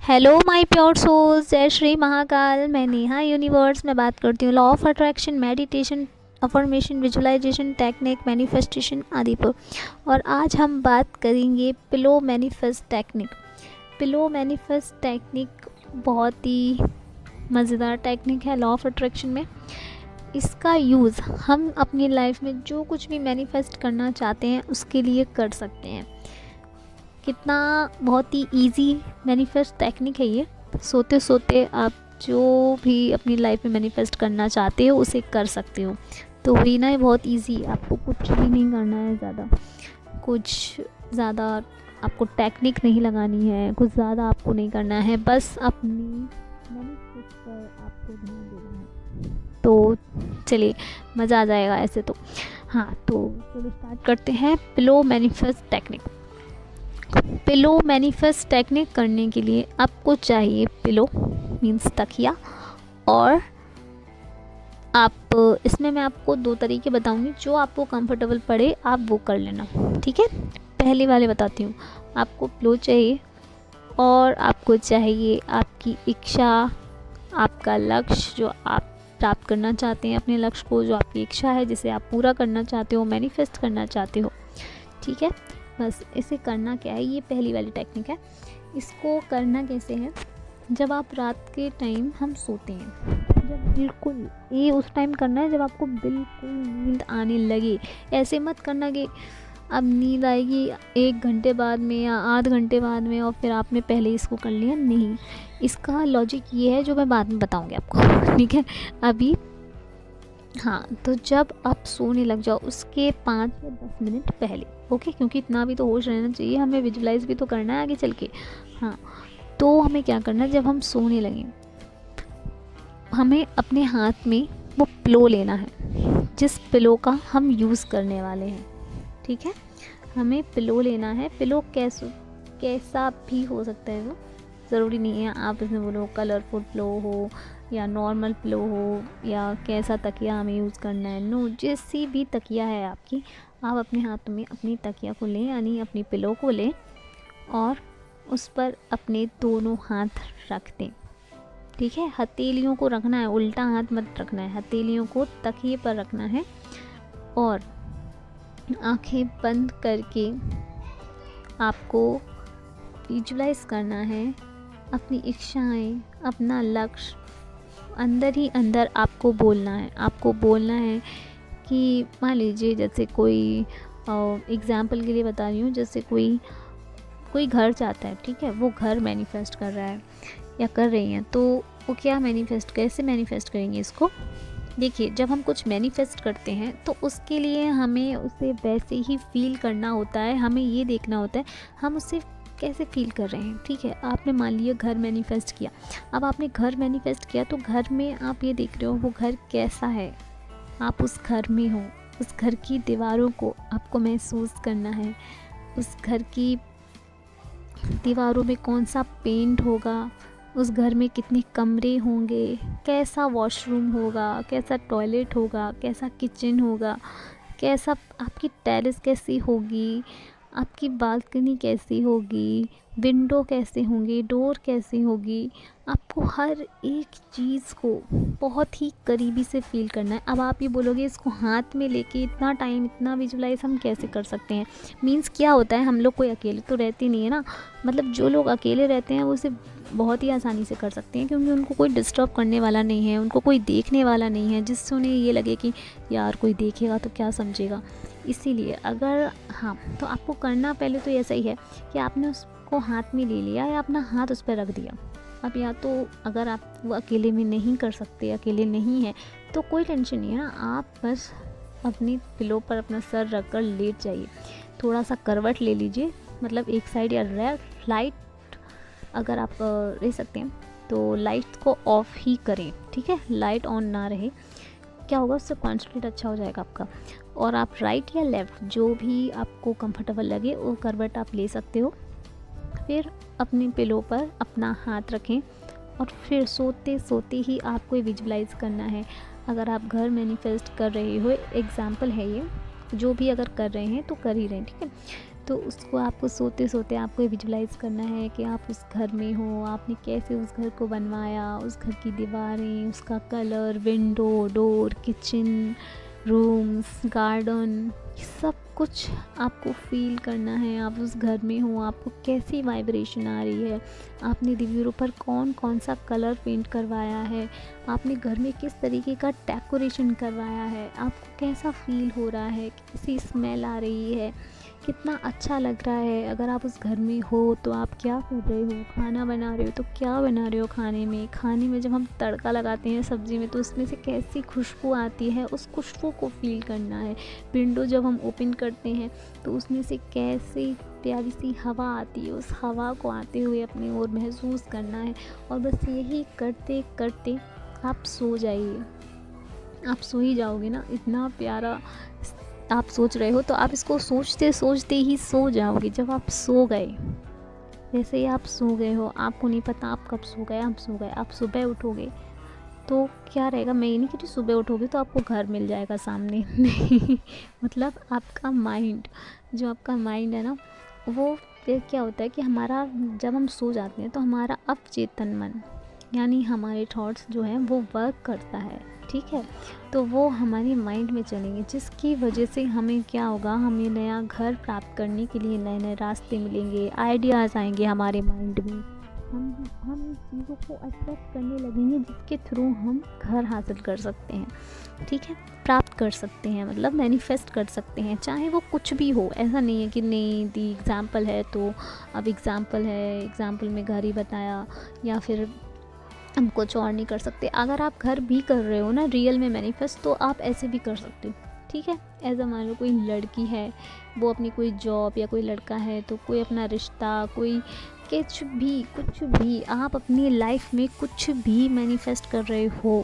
Hello my pure souls, जय श्री महाकाल। मैं Neha universe में बात करती हूँ law of attraction, meditation, affirmation, visualisation technique, manifestation आदि पर। और आज हम बात करेंगे pillow manifest technique. Pillow manifest technique बहुत ही मज़ेदार टेक्निक है लॉ ऑफ अट्रैक्शन में। इसका यूज़ हम अपनी लाइफ में जो कुछ भी मैनिफेस्ट करना चाहते हैं उसके लिए कर सकते हैं। कितना बहुत ही इजी मैनिफेस्ट टेक्निक है ये। सोते सोते आप जो भी अपनी लाइफ में मैनिफेस्ट करना चाहते हो उसे कर सकते हो। तो वही ना, ये बहुत इजी, आपको कुछ भी नहीं करना है ज़्यादा, कुछ ज़्यादा आपको टेक्निक नहीं लगानी है, कुछ ज़्यादा आपको नहीं करना है, बस अपनी मैनिफेस्ट पर आपको ध्यान देना है। तो चलिए, मज़ा आ जाएगा ऐसे तो। हाँ, तो चलो स्टार्ट करते हैं pillow manifest technique. Pillow manifest technique करने के लिए आपको चाहिए पिलो मीन्स तकिया। और आप इसमें मैं आपको दो तरीके बताऊंगी, जो आपको कंफर्टेबल पड़े आप वो कर लेना, ठीक है। पहले वाले बताती हूँ। आपको पिलो चाहिए और आपको चाहिए आपकी इच्छा, आपका लक्ष्य जो आप प्राप्त करना चाहते हैं, अपने लक्ष्य को, जो आपकी इच्छा है जिसे आप पूरा करना चाहते हो, मैनिफेस्ट करना चाहते हो, ठीक है। बस इसे करना क्या है, ये पहली वाली टेक्निक है। इसको करना कैसे है, जब आप रात के टाइम हम सोते हैं, जब बिल्कुल ये उस टाइम करना है जब आपको बिल्कुल नींद आने लगे। ऐसे मत करना कि अब नींद आएगी 1 घंटे बाद में या आध घंटे बाद में और फिर आपने पहले इसको कर लिया, नहीं। इसका लॉजिक ये है जो मैं बाद में बताऊँगी आपको, ठीक है। अभी हाँ, तो जब आप सोने लग जाओ उसके 5 या 10 मिनट पहले, ओके, क्योंकि इतना भी तो होश रहना चाहिए, हमें विजुलाइज भी तो करना है आगे चल के। हाँ, तो हमें क्या करना है, जब हम सोने लगें हमें अपने हाथ में वो पिलो लेना है जिस पिलो का हम यूज़ करने वाले हैं, ठीक है। हमें पिलो लेना है। पिलो कैसा भी हो सकता है, वो ज़रूरी नहीं है आप इसमें बोलो कलरफुल पिलो हो या नॉर्मल पिलो हो या कैसा तकिया हमें यूज़ करना है। नो, जैसी भी तकिया है आपकी, आप अपने हाथ में अपनी तकिया को लें, यानी अपनी पिलो को लें और उस पर अपने दोनों हाथ रख दें, ठीक है। हथेलियों को रखना है, उल्टा हाथ मत रखना है, हथेलियों को तकिए पर रखना है और आंखें बंद करके आपको विजुलाइज करना है अपनी इच्छाएं, अपना लक्ष्य अंदर ही अंदर आपको बोलना है। आपको बोलना है कि मान लीजिए जैसे कोई एग्ज़ाम्पल के लिए बता रही हूँ, जैसे कोई घर चाहता है, ठीक है, वो घर मैनिफेस्ट कर रहा है या कर रही हैं, तो वो क्या कैसे मैनिफेस्ट करेंगे इसको। देखिए, जब हम कुछ मैनिफेस्ट करते हैं तो उसके लिए हमें उसे वैसे ही फील करना होता है, हमें ये देखना होता है हम उसे कैसे फील कर रहे हैं, ठीक है। आपने मान लिया घर मैनिफेस्ट किया, अब आपने घर मैनिफेस्ट किया तो घर में आप ये देख रहे हो वो घर कैसा है, आप उस घर में हो, उस घर की दीवारों को आपको महसूस करना है। उस घर की दीवारों में कौन सा पेंट होगा, उस घर में कितने कमरे होंगे, कैसा वॉशरूम होगा, कैसा टॉयलेट होगा, कैसा किचन होगा, कैसा आपकी टेरेस कैसी होगी, आपकी बालकनी कैसी होगी, विंडो कैसे होंगे, डोर कैसी होगी। आपको हर एक चीज़ को बहुत ही करीबी से फील करना है। अब आप ये बोलोगे इसको हाथ में लेके इतना टाइम, इतना विजुलाइज हम कैसे कर सकते हैं। मीन्स क्या होता है, हम लोग कोई अकेले तो रहते नहीं है ना, मतलब जो लोग अकेले रहते हैं वो उसे बहुत ही आसानी से कर सकते हैं, क्योंकि उनको कोई डिस्टर्ब करने वाला नहीं है, उनको कोई देखने वाला नहीं है जिससे उन्हें ये लगे कि यार कोई देखेगा तो क्या समझेगा। इसीलिए अगर हाँ, तो आपको करना पहले तो ऐसा ही है कि आपने उसको हाथ में ले लिया या अपना हाथ उस पर रख दिया। अब या तो अगर आप वो अकेले में नहीं कर सकते, अकेले नहीं है, तो कोई टेंशन नहीं है ना, आप बस अपनी पिलो पर अपना सर रख कर लेट जाइए। थोड़ा सा करवट ले लीजिए, मतलब एक साइड या लाइट अगर आप रह सकते हैं तो लाइट को ऑफ ही करें, ठीक है, लाइट ऑन ना रहे। क्या होगा, उससे कॉन्सेंट्रेट अच्छा हो जाएगा आपका। और आप राइट या लेफ़्ट जो भी आपको कंफर्टेबल लगे वो करवट आप ले सकते हो। फिर अपनी पिलो पर अपना हाथ रखें और फिर सोते सोते ही आपको विजुलाइज करना है। अगर आप घर मैनिफेस्ट कर रहे हो, एग्जाम्पल है ये, जो भी अगर कर रहे हैं तो कर ही रहे हैं, ठीक है। तो उसको आपको सोते सोते आपको विजुलाइज़ करना है कि आप उस घर में हो, आपने कैसे उस घर को बनवाया, उस घर की दीवारें, उसका colour, window, door, kitchen, rooms, garden, सब कुछ आपको फ़ील करना है। आप उस घर में हो, आपको कैसी वाइब्रेशन आ रही है, आपने दीवारों पर कौन कौन सा कलर पेंट करवाया है, आपने घर में किस तरीके का डेकोरेशन करवाया है, आपको कैसा फ़ील हो रहा है, कैसी स्मेल आ रही है, कितना अच्छा लग रहा है। अगर आप उस घर में हो तो आप क्या कर रहे हो, खाना बना रहे हो तो क्या बना रहे हो खाने में जब हम तड़का लगाते हैं सब्ज़ी में तो उसमें से कैसी खुशबू आती है, उस खुशबू को फ़ील करना है। विंडो जब हम ओपन करते हैं तो उसमें से कैसी प्यारी सी हवा आती है, उस हवा को आते हुए अपनी ओर महसूस करना है। और बस यही करते करते आप सो जाइए। आप सो ही जाओगे ना, इतना प्यारा आप सोच रहे हो तो आप इसको सोचते सोचते ही सो जाओगे। जब आप सो गए, जैसे ही आप सो गए हो, आपको नहीं पता आप कब सो गए, आप सो गए, आप सुबह उठोगे तो क्या रहेगा। मैं ये नहीं कहती सुबह उठोगे तो आपको घर मिल जाएगा सामने नहीं, मतलब आपका माइंड, जो आपका माइंड है ना, वो फिर क्या होता है कि हमारा जब हम सो जाते हैं तो हमारा अवचेतन मन यानी हमारे थॉट्स जो हैं वो वर्क करता है, ठीक है। तो वो हमारी माइंड में चलेंगे, जिसकी वजह से हमें क्या होगा, हमें नया घर प्राप्त करने के लिए नए नए रास्ते मिलेंगे, आइडियाज़ आएंगे हमारे माइंड में। हम इन चीज़ों को अट्रैक्ट करने लगेंगे जिसके थ्रू हम घर हासिल कर सकते हैं, ठीक है, प्राप्त कर सकते हैं, मतलब मैनिफेस्ट कर सकते हैं, चाहे वो कुछ भी हो। ऐसा नहीं है कि नहीं दी एग्ज़ाम्पल है तो अब एग्ज़ाम्पल है, एग्ज़ाम्पल में घर ही बताया या फिर हम कुछ और नहीं कर सकते। अगर आप घर भी कर रहे हो ना रियल में मैनिफेस्ट, तो आप ऐसे भी कर सकते हो, ठीक है। ऐसा मान लो कोई लड़की है, वो अपनी कोई जॉब, या कोई लड़का है तो कोई अपना रिश्ता, कोई कुछ भी आप अपनी लाइफ में कुछ भी मैनिफेस्ट कर रहे हो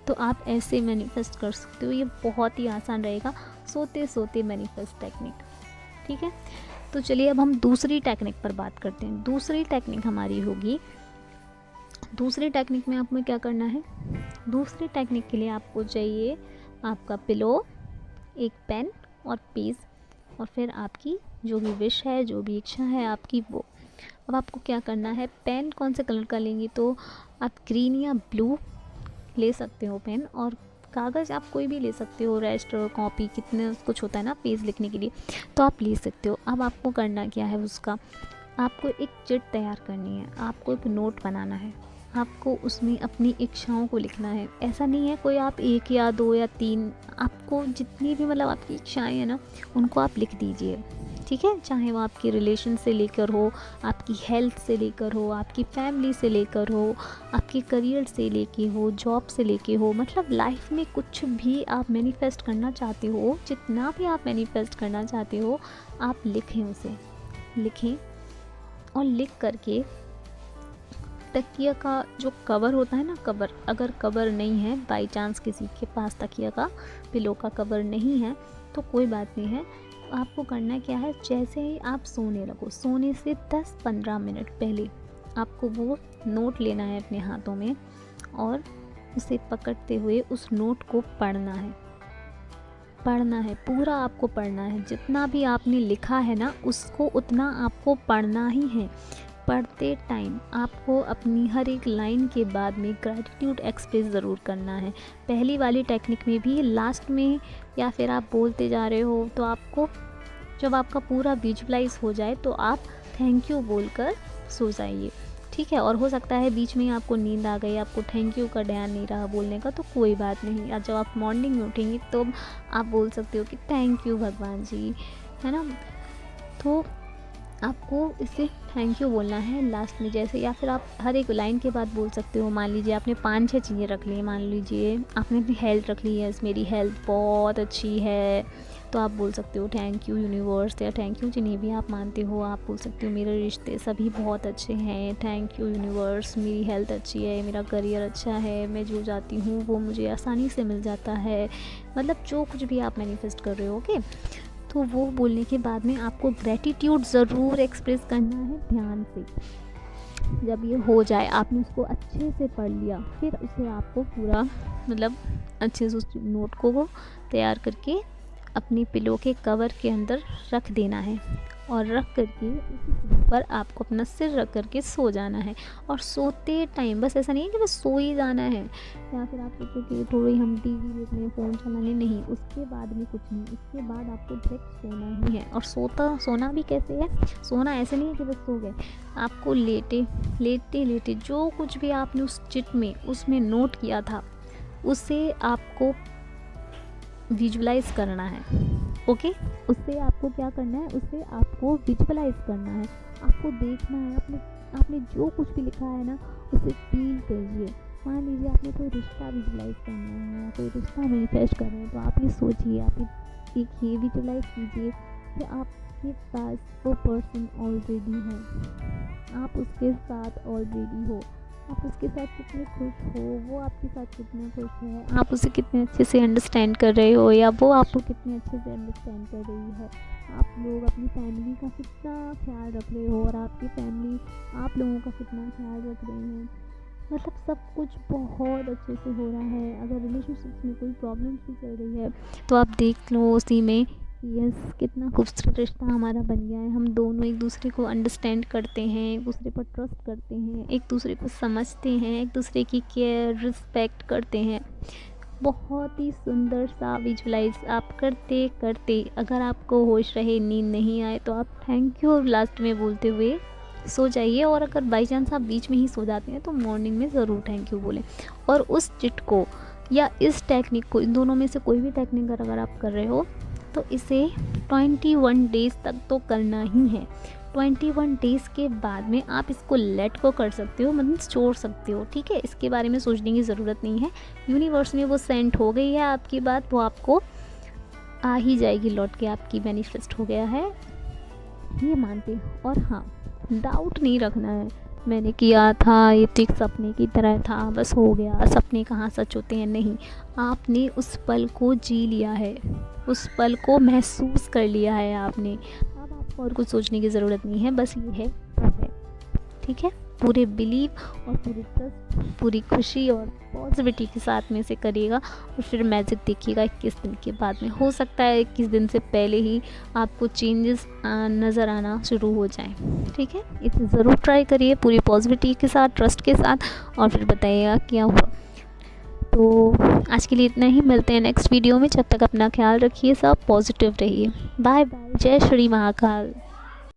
तो आप ऐसे मैनिफेस्ट कर सकते हो। ये बहुत ही आसान रहेगा, सोते सोते मैनिफेस्ट टेक्निक, ठीक है। तो चलिए अब हम दूसरी टेक्निक पर बात करते हैं। दूसरी टेक्निक हमारी होगी, दूसरी टेक्निक में आपको क्या करना है। दूसरी टेक्निक के लिए आपको चाहिए आपका पिलो, एक पेन और पेज, और फिर आपकी जो भी विश है, जो भी इच्छा है आपकी वो। अब आपको क्या करना है, पेन कौन से कलर का लेंगी, तो आप ग्रीन या ब्लू ले सकते हो पेन, और कागज़ आप कोई भी ले सकते हो, रजिस्टर, कॉपी, कितने कुछ होता है ना पेज लिखने के लिए, तो आप ले सकते हो। अब आपको करना क्या है, उसका आपको एक चिट तैयार करनी है, आपको एक नोट बनाना है, आपको उसमें अपनी इच्छाओं को लिखना है। ऐसा नहीं है कोई आप 1 या 2 या 3, आपको जितनी भी मतलब आपकी इच्छाएं हैं ना उनको आप लिख दीजिए, ठीक है। चाहे वो आपके रिलेशन से लेकर हो, आपकी हेल्थ से लेकर हो, आपकी फैमिली से लेकर हो, आपके करियर से लेके हो, जॉब से लेके हो, मतलब लाइफ में कुछ भी आप मैनिफेस्ट करना चाहते हो, जितना भी आप मैनिफेस्ट करना चाहते हो आप लिखें, उसे लिखें। और लिख करके तकिया का जो कवर होता है ना, कवर, अगर कवर नहीं है, बाई चांस किसी के पास तकिया का, पिलो का कवर नहीं है तो कोई बात नहीं है। आपको करना क्या है, जैसे ही आप सोने लगो, सोने से 10-15 मिनट पहले आपको वो नोट लेना है अपने हाथों में और उसे पकड़ते हुए उस नोट को पढ़ना है। पढ़ना है, पूरा आपको पढ़ना है, जितना भी आपने लिखा है ना उसको उतना आपको पढ़ना ही है। पढ़ते टाइम आपको अपनी हर एक लाइन के बाद में ग्रैटिट्यूड एक्सप्रेस ज़रूर करना है। पहली वाली टेक्निक में भी लास्ट में या फिर आप बोलते जा रहे हो तो आपको जब आपका पूरा विजुअलाइज हो जाए तो आप थैंक यू बोलकर सो जाइए, ठीक है। और हो सकता है बीच में ही आपको नींद आ गई, आपको थैंक यू का ध्यान नहीं रहा बोलने का, तो कोई बात नहीं। और जब आप मॉर्निंग में उठेंगे तो आप बोल सकते हो कि थैंक यू भगवान जी, है ना। तो आपको इसे थैंक यू बोलना है लास्ट में जैसे, या फिर आप हर एक लाइन के बाद बोल सकते हो। मान लीजिए आपने 5-6 चीज़ें रख ली, मान लीजिए आपने अपनी हेल्थ रख ली है, मेरी हेल्थ बहुत अच्छी है, तो आप बोल सकते हो थैंक यू यूनिवर्स, या थैंक यू जिन्हें भी आप मानते हो आप बोल सकते हो मेरे रिश्ते सभी बहुत अच्छे हैं, थैंक यू यूनिवर्स, मेरी हेल्थ अच्छी है, मेरा करियर अच्छा है, मैं जो चाहती हूँ वो मुझे आसानी से मिल जाता है, मतलब जो कुछ भी आप मैनिफेस्ट कर रहे हो, ओके। तो वो बोलने के बाद में आपको ग्रैटिट्यूड ज़रूर एक्सप्रेस करना है ध्यान से। जब ये हो जाए, आपने उसको अच्छे से पढ़ लिया, फिर उसे आपको पूरा मतलब अच्छे से उस नोट को तैयार करके अपनी पिलो के कवर के अंदर रख देना है और रख करके उसी पर आपको अपना सिर रख करके सो जाना है। और सोते टाइम बस ऐसा नहीं है कि बस सो ही जाना है या फिर आप सोचो कि थोड़ी हम टीवी देख लें, फ़ोन चलाने, नहीं, उसके बाद भी कुछ नहीं। उसके बाद आपको डायरेक्ट सोना ही है। और सोना भी कैसे है, सोना ऐसे नहीं है कि बस सो गए। आपको लेटे लेटे जो कुछ भी आपने उस चिट में उसमें नोट किया था उसे आपको विजुलाइज करना है। ओके, उससे आपको क्या करना है, उससे आपको विजुअलाइज करना है, आपको देखना है। आपने जो कुछ भी लिखा है ना उसे फील करिए। मान लीजिए आपने कोई रिश्ता विजुलाइज करना है, कोई रिश्ता मैनिफेस्ट कर रहे हैं, तो आप ये सोचिए, आप ये विजुलाइज कीजिए कि आपके पास वो पर्सन ऑलरेडी है, आप उसके साथ ऑलरेडी हो, आप उसके साथ कितने खुश हो, वो आपके साथ कितना खुश है, आप उसे कितने अच्छे से अंडरस्टैंड कर रहे हो या वो आपको कितने अच्छे से अंडरस्टैंड कर रही है। आप लोग अपनी फैमिली का कितना ख्याल रख रहे हो और आपकी फैमिली आप लोगों का कितना ख्याल रख रहे हैं। मतलब सब कुछ बहुत अच्छे से हो रहा है। अगर रिलेशनशिप्स में कोई प्रॉब्लम भी चल रही है तो आप देख लो उसी में, यस, कितना खूबसूरत रिश्ता हमारा बन गया है। हम दोनों एक दूसरे को अंडरस्टैंड करते हैं, एक दूसरे पर ट्रस्ट करते हैं, एक दूसरे को समझते हैं, एक दूसरे की केयर रिस्पेक्ट करते हैं। बहुत ही सुंदर सा विजुलाइज आप करते करते अगर आपको होश रहे, नींद नहीं आए, तो आप थैंक यू लास्ट में बोलते हुए सो जाइए। और अगर बाई चांस आप बीच में ही सो जाते हैं तो मॉर्निंग में ज़रूर थैंक यू बोलें। और उस चिट को या इस टेक्निक को, इन दोनों में से कोई भी टेक्निक अगर आप कर रहे हो तो इसे 21 डेज़ तक तो करना ही है। 21 डेज़ के बाद में आप इसको लेट को कर सकते हो, मतलब छोड़ सकते हो। ठीक है, इसके बारे में सोचने की ज़रूरत नहीं है। यूनिवर्स में वो सेंड हो गई है आपकी बात, वो आपको आ ही जाएगी लौट के, आपकी मैनिफेस्ट हो गया है, ये मानते हो। और हाँ, डाउट नहीं रखना है, मैंने किया था, ये ठीक सपने की तरह था, बस हो गया, सपने कहाँ सच होते हैं। नहीं, आपने उस पल को जी लिया है, उस पल को महसूस कर लिया है आपने। अब आपको और कुछ सोचने की ज़रूरत नहीं है, बस ये है वो है। ठीक है, पूरे बिलीव और पूरी ट्रस्ट, पूरी खुशी और पॉजिटिविटी के साथ में से करिएगा और फिर मैजिक देखिएगा 21 दिन के बाद में। हो सकता है 21 दिन से पहले ही आपको चेंजेस नज़र आना शुरू हो जाए। ठीक है, इसे ज़रूर ट्राई करिए पूरी पॉजिटिविटी के साथ, ट्रस्ट के साथ, और फिर बताइएगा क्या हुआ। तो आज के लिए इतना ही, मिलते हैं नेक्स्ट वीडियो में। जब तक अपना ख्याल रखिए, सब पॉजिटिव रहिए। बाय बाय, जय श्री महाकाल।